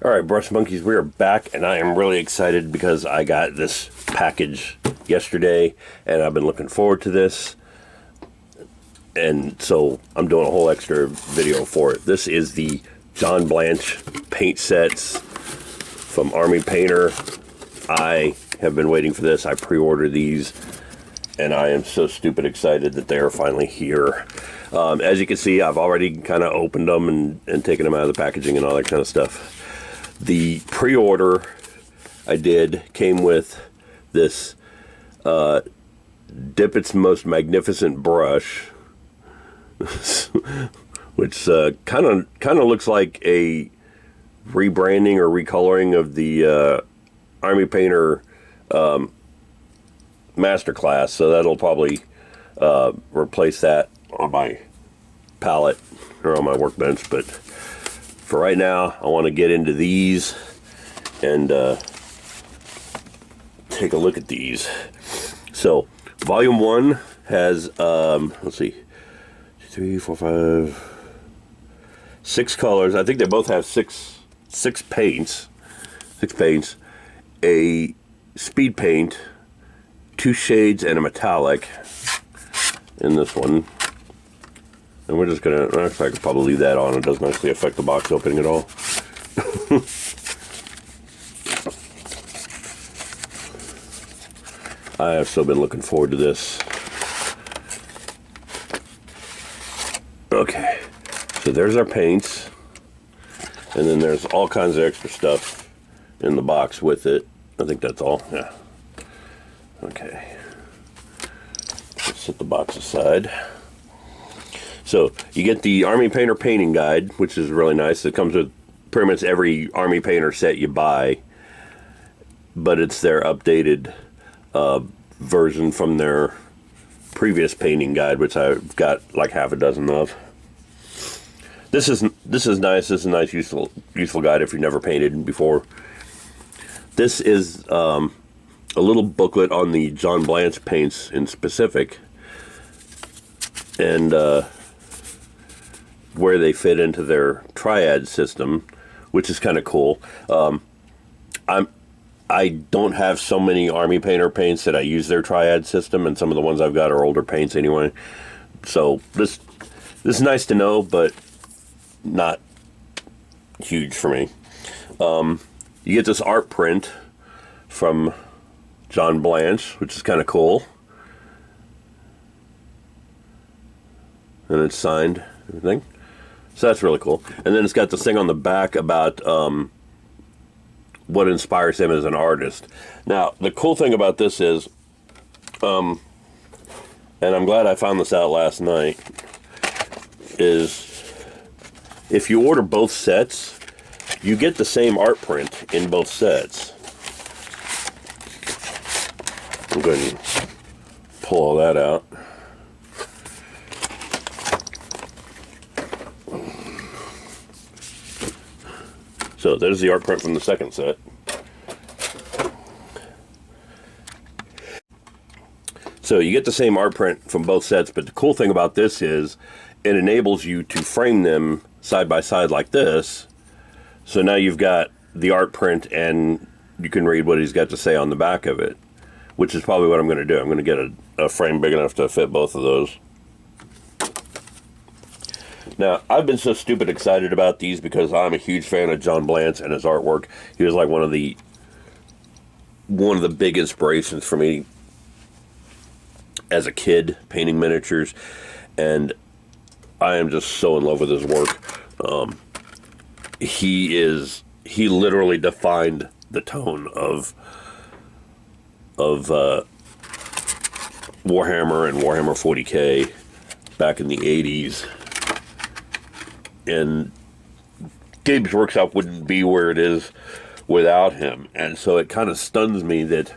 All right, Brush Monkeys, we are back, and I am really excited because I got this package yesterday, and I've been looking forward to this, and so I'm doing a whole extra video for it. This is the John Blanche paint sets from Army Painter. I have been waiting for this. I pre-ordered these, and I am so stupid excited that they are finally here. As you can see, I've already kind of opened them and taken them out of the packaging and all that kind of stuff. The pre-order I did came with this Dippett's Most Magnificent brush, which kind of looks like a rebranding or recoloring of the Army Painter Masterclass. So that'll probably replace that on my palette or on my workbench, but for right now, I want to get into these and take a look at these. So, Volume 1 has, let's see, 3, 4, 5, 6 colors. I think they both have six paints. 6 paints. A speed paint, 2 shades, and a metallic in this one. And we're just gonna, actually I could probably leave that on. It doesn't actually affect the box opening at all. I have so been looking forward to this. Okay, so there's our paints. And then there's all kinds of extra stuff in the box with it. I think that's all, yeah. Okay. Let's set the box aside. So, you get the Army Painter Painting Guide, which is really nice. It comes with pretty much every Army Painter set you buy, but it's their updated version from their previous painting guide, which I've got like half a dozen of. This is nice. This is a nice, useful guide if you've never painted before. This is a little booklet on the John Blanche paints in specific, and where they fit into their triad system, which is kind of cool. I don't have so many Army Painter paints that I use their triad system, and some of the ones I've got are older paints anyway. So this is nice to know, but not huge for me. You get this art print from John Blanche, which is kind of cool. And it's signed, everything. So that's really cool. And then it's got this thing on the back about what inspires him as an artist. Now, the cool thing about this is, and I'm glad I found this out last night, is if you order both sets, you get the same art print in both sets. I'm going to pull all that out. So there's the art print from the second set. So you get the same art print from both sets, but the cool thing about this is it enables you to frame them side by side like this. So now you've got the art print and you can read what he's got to say on the back of it, which is probably what I'm going to do. I'm going to get a frame big enough to fit both of those. Now, I've been so stupid excited about these because I'm a huge fan of John Blanche and his artwork. He was like one of the big inspirations for me as a kid, painting miniatures, and I am just so in love with his work. He literally defined the tone of Warhammer and Warhammer 40K back in the 80s. And Games Workshop wouldn't be where it is without him. And so it kind of stuns me that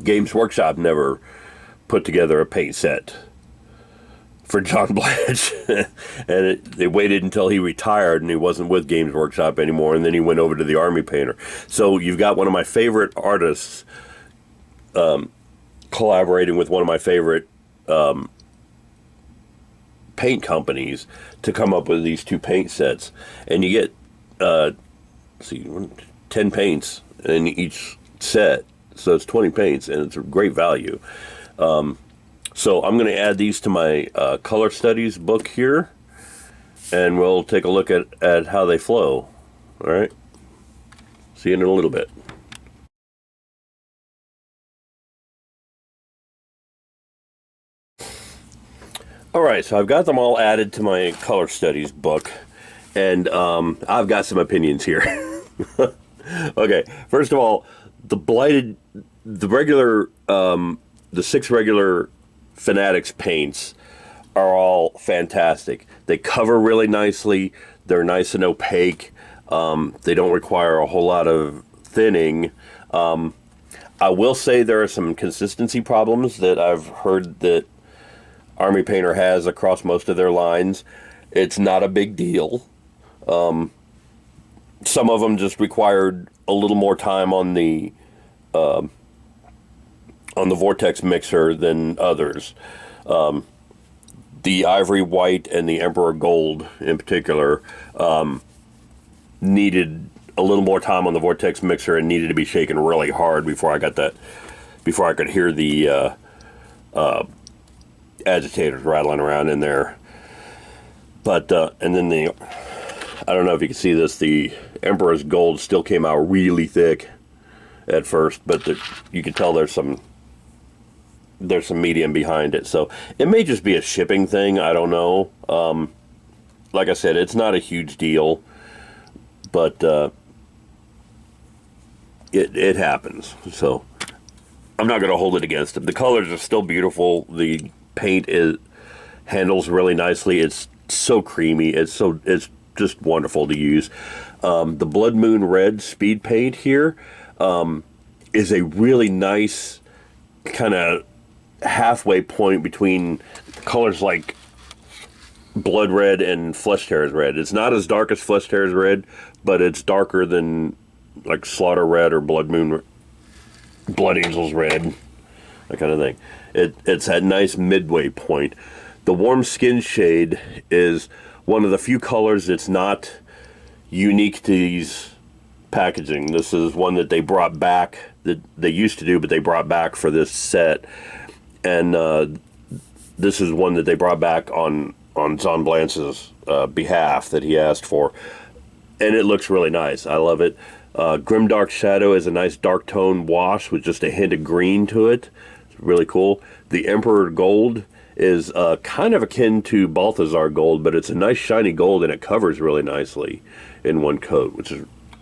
Games Workshop never put together a paint set for John Blanche. And they waited until he retired and he wasn't with Games Workshop anymore, and then he went over to the Army Painter. So you've got one of my favorite artists collaborating with one of my favorite paint companies to come up with these two paint sets, and you get see, 10 paints in each set, so it's 20 paints, and it's a great value. So I'm going to add these to my color studies book here, and we'll take a look at how they flow. All right, see you in a little bit. All right, so I've got them all added to my color studies book, and I've got some opinions here. Okay, first of all, the six regular Fanatics paints are all fantastic. They cover really nicely. They're nice and opaque. They don't require a whole lot of thinning. I will say there are some consistency problems that I've heard that Army Painter has across most of their lines. It's not a big deal. Some of them just required a little more time on the vortex mixer than others. The Ivory White and the Emperor Gold in particular needed a little more time on the vortex mixer and needed to be shaken really hard before I could hear the agitators rattling around in there. But and then I don't know if you can see this, the Emperor's Gold still came out really thick at first, but you can tell there's some medium behind it. So it may just be a shipping thing. I don't know. Like I said, it's not a huge deal, but it happens. So I'm not going to hold it against them. The colors are still beautiful. The paint handles really nicely. It's so creamy. It's just wonderful to use. The Blood Moon Red speed paint here is a really nice kind of halfway point between colors like Blood Red and Flesh Tearers Red. It's not as dark as Flesh Tearers Red, but it's darker than like Slaughter Red or Blood Angels Red, that kind of thing. It's that nice midway point. The Warm Skin shade is one of the few colors that's not unique to these packaging. This is one that they brought back, that they used to do, but they brought back for this set. And this is one that they brought back on Zon Blance's behalf that he asked for. And it looks really nice. I love it. Grimdark Shadow is a nice dark tone wash with just a hint of green to it. It's really cool. The Emperor Gold is kind of akin to Balthazar Gold, but it's a nice shiny gold and it covers really nicely in one coat,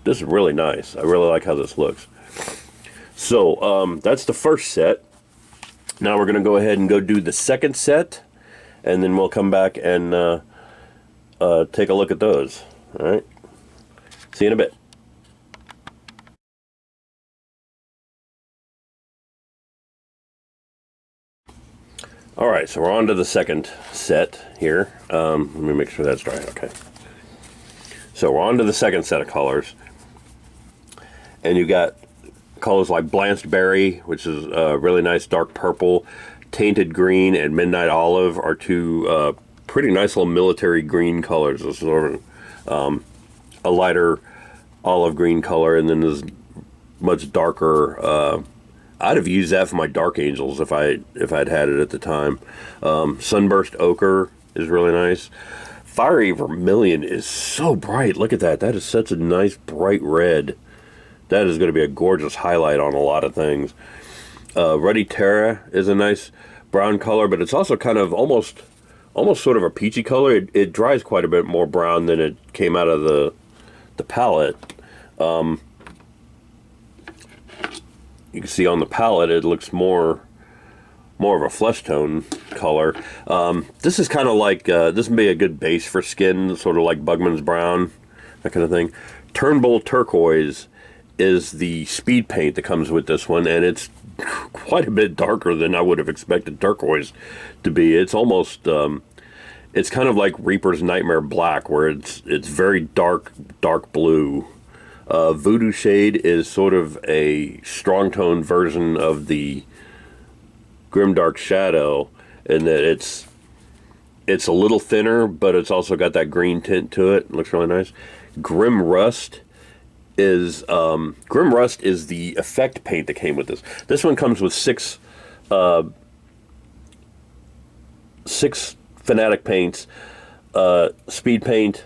this is really nice. I really like how this looks. So that's the first set. Now we're going to go ahead and go do the second set, and then we'll come back and take a look at those. All right. See you in a bit. All right, so we're on to the second set here. Let me make sure that's dry. Okay. So we're on to the second set of colors. And you got colors like Blanched Berry, which is a really nice dark purple. Tainted Green and Midnight Olive are two pretty nice little military green colors. This is sort of a lighter olive green color, and then there's much darker. I'd have used that for my Dark Angels if I'd had it at the time. Sunburst Ochre is really nice. Fiery Vermilion is so bright. Look at that. That is such a nice bright red. That is going to be a gorgeous highlight on a lot of things. Ruddy Terra is a nice brown color, but it's also kind of almost sort of a peachy color. It dries quite a bit more brown than it came out of the palette. You can see on the palette it looks more of a flesh tone color. This is kind of like, this would be a good base for skin, sort of like Bugman's Brown, that kind of thing. Turnbull Turquoise is the speed paint that comes with this one, and it's quite a bit darker than I would have expected turquoise to be. It's almost, it's kind of like Reaper's Nightmare Black, where it's very dark blue. Voodoo Shade is sort of a strong tone version of the Grimdark Shadow, in that it's It's a little thinner, but it's also got that green tint to it. It looks really nice. Grim Rust is the effect paint that came with this. This one comes with six Fanatic paints, speed paint,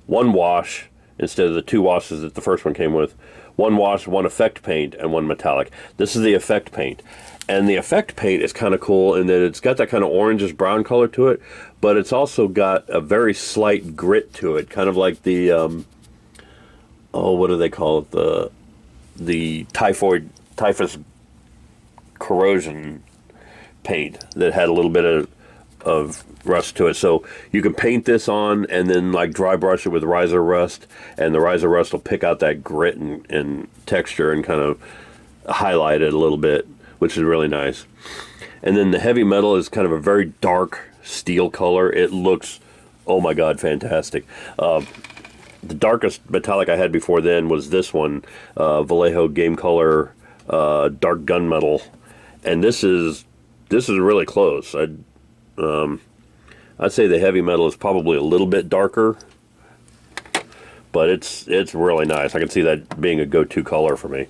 one wash instead of the two washes that the first one came with. One wash, one effect paint, and one metallic. This is the effect paint. And the effect paint is kind of cool in that it's got that kind of orangish brown color to it, but it's also got a very slight grit to it, kind of like the, what do they call it? The typhus corrosion paint that had a little bit of rust to it. So you can paint this on and then like dry brush it with riser rust, and the riser rust will pick out that grit and texture and kind of highlight it a little bit, which is really nice. And then the heavy metal is kind of a very dark steel color. It looks, oh my god, fantastic. The darkest metallic I had before then was this one, Vallejo Game Color Dark Gunmetal, and this is really close. I'd say the heavy metal is probably a little bit darker, but it's really nice. I can see that being a go-to color for me.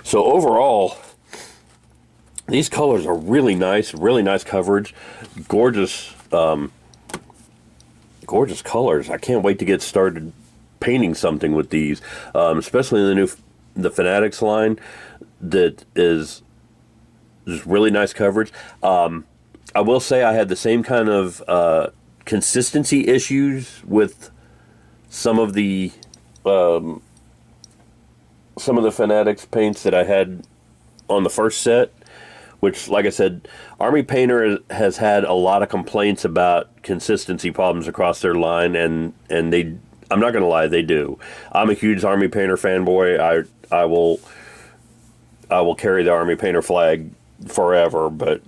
So overall, these colors are really nice coverage, gorgeous, gorgeous colors. I can't wait to get started painting something with these, especially in the Fanatics line that is just really nice coverage. I will say I had the same kind of consistency issues with some of the Fanatics paints that I had on the first set, which, like I said, Army Painter has had a lot of complaints about consistency problems across their line, and they, I'm not going to lie, they do. I'm a huge Army Painter fanboy. I will carry the Army Painter flag forever, but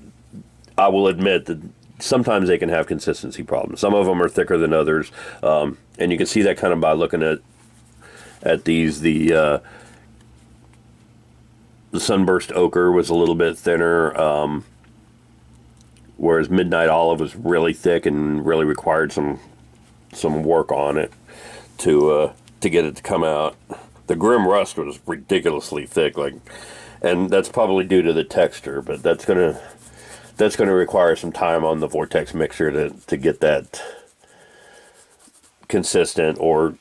I will admit that sometimes they can have consistency problems. Some of them are thicker than others, and you can see that kind of by looking at these. The Sunburst Ochre was a little bit thinner, whereas Midnight Olive was really thick and really required some work on it to get it to come out. The Grim Rust was ridiculously thick, and that's probably due to the texture, but that's gonna require some time on the Vortex mixer to get that consistent, or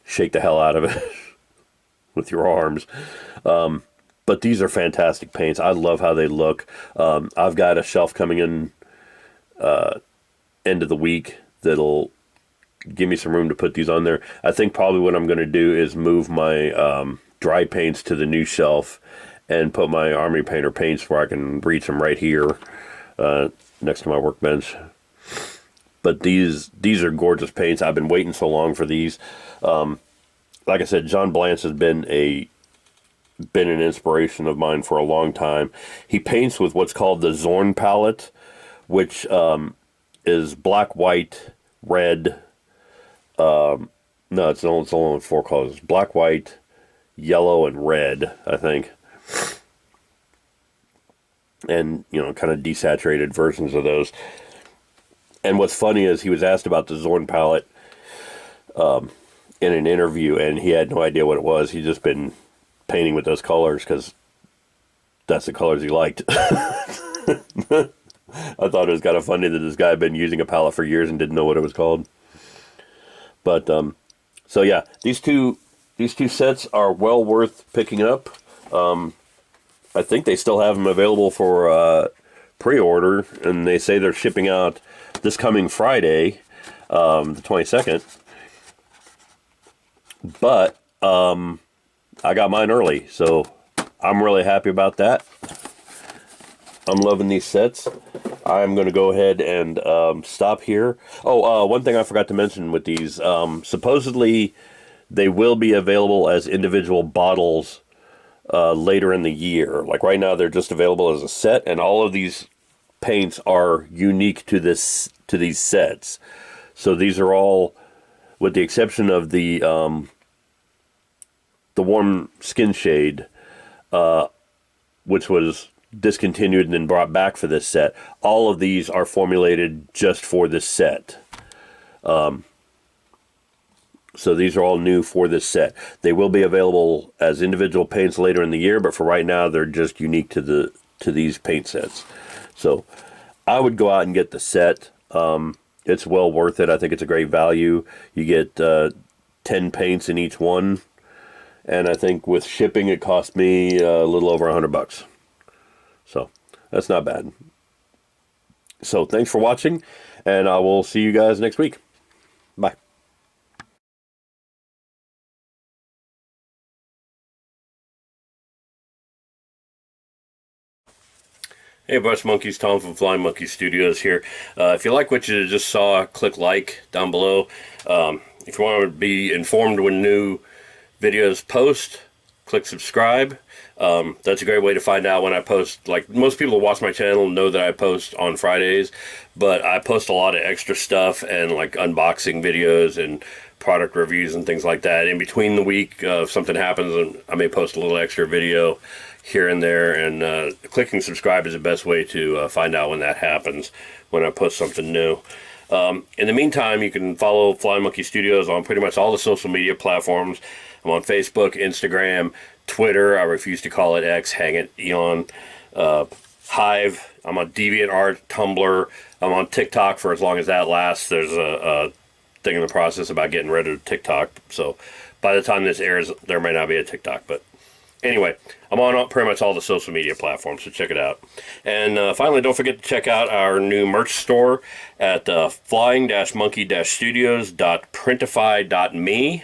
shake the hell out of it with your arms. But these are fantastic paints. I love how they look. I've got a shelf coming in end of the week that'll give me some room to put these on there. I think probably what I'm going to do is move my dry paints to the new shelf and put my Army Painter paints where I can reach them right here next to my workbench. But these are gorgeous paints. I've been waiting so long for these. Like I said, John Blance has been an inspiration of mine for a long time. He paints with what's called the Zorn palette, which is black, white, red. No, it's only 4 colors: black, white, yellow, and red, I think. And kind of desaturated versions of those. And what's funny is he was asked about the Zorn palette in an interview, and he had no idea what it was. He'd just been painting with those colors because that's the colors he liked. I thought it was kind of funny that this guy had been using a palette for years and didn't know what it was called. But so yeah, these two sets are well worth picking up. I think they still have them available for pre-order, and they say they're shipping out this coming Friday, the 22nd. But I got mine early, so I'm really happy about that. I'm loving these sets. I'm going to go ahead and stop here. Oh, one thing I forgot to mention with these. Supposedly, they will be available as individual bottles later in the year. Like right now, they're just available as a set, and all of these paints are unique to these sets. So these are all, with the exception of the warm skin shade, which was discontinued and then brought back for this set. All of these are formulated just for this set. So these are all new for this set. They will be available as individual paints later in the year, but for right now, they're just unique to these paint sets. So I would go out and get the set. It's well worth it. I think it's a great value. You get 10 paints in each one, and I think with shipping, it cost me a little over $100. So that's not bad. So thanks for watching, and I will see you guys next week. Bye. Hey, Brush Monkeys, Tom from Flying Monkey Studios here. If you like what you just saw, click like down below. If you want to be informed when new videos post, click subscribe. That's a great way to find out when I post. Like, most people who watch my channel know that I post on Fridays, but I post a lot of extra stuff and like unboxing videos and product reviews and things like that. In between the week, if something happens, I may post a little extra video here and there, and clicking subscribe is the best way to find out when that happens, when I post something new. In the meantime, you can follow Flying Monkey Studios on pretty much all the social media platforms. I'm on Facebook, Instagram, Twitter. I refuse to call it X. Hang it, Eon. Hive. I'm on DeviantArt, Tumblr. I'm on TikTok for as long as that lasts. There's a thing in the process about getting rid of TikTok, so by the time this airs, there may not be a TikTok, but anyway, I'm on pretty much all the social media platforms, so check it out. And finally, don't forget to check out our new merch store at flying-monkey-studios.printify.me.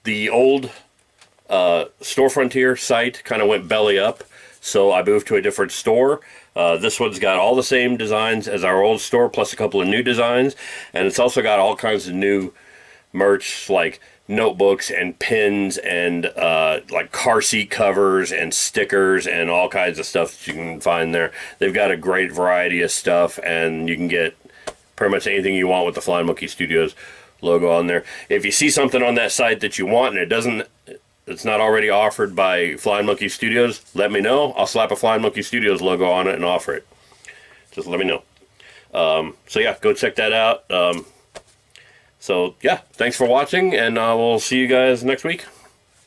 The old Store Frontier site kind of went belly up, so I moved to a different store. This one's got all the same designs as our old store, plus a couple of new designs, and it's also got all kinds of new merch, like notebooks and pins and like car seat covers and stickers and all kinds of stuff that you can find there. They've got a great variety of stuff, and you can get pretty much anything you want with the Flying Monkey Studios logo on there. If you see something on that site that you want and it's not already offered by Flying Monkey Studios, let me know. I'll slap a Flying Monkey Studios logo on it and offer it. Just let me know. So yeah, go check that out. So yeah, thanks for watching, and we'll see you guys next week.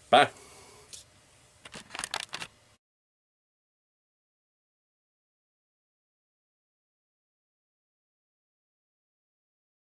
Bye.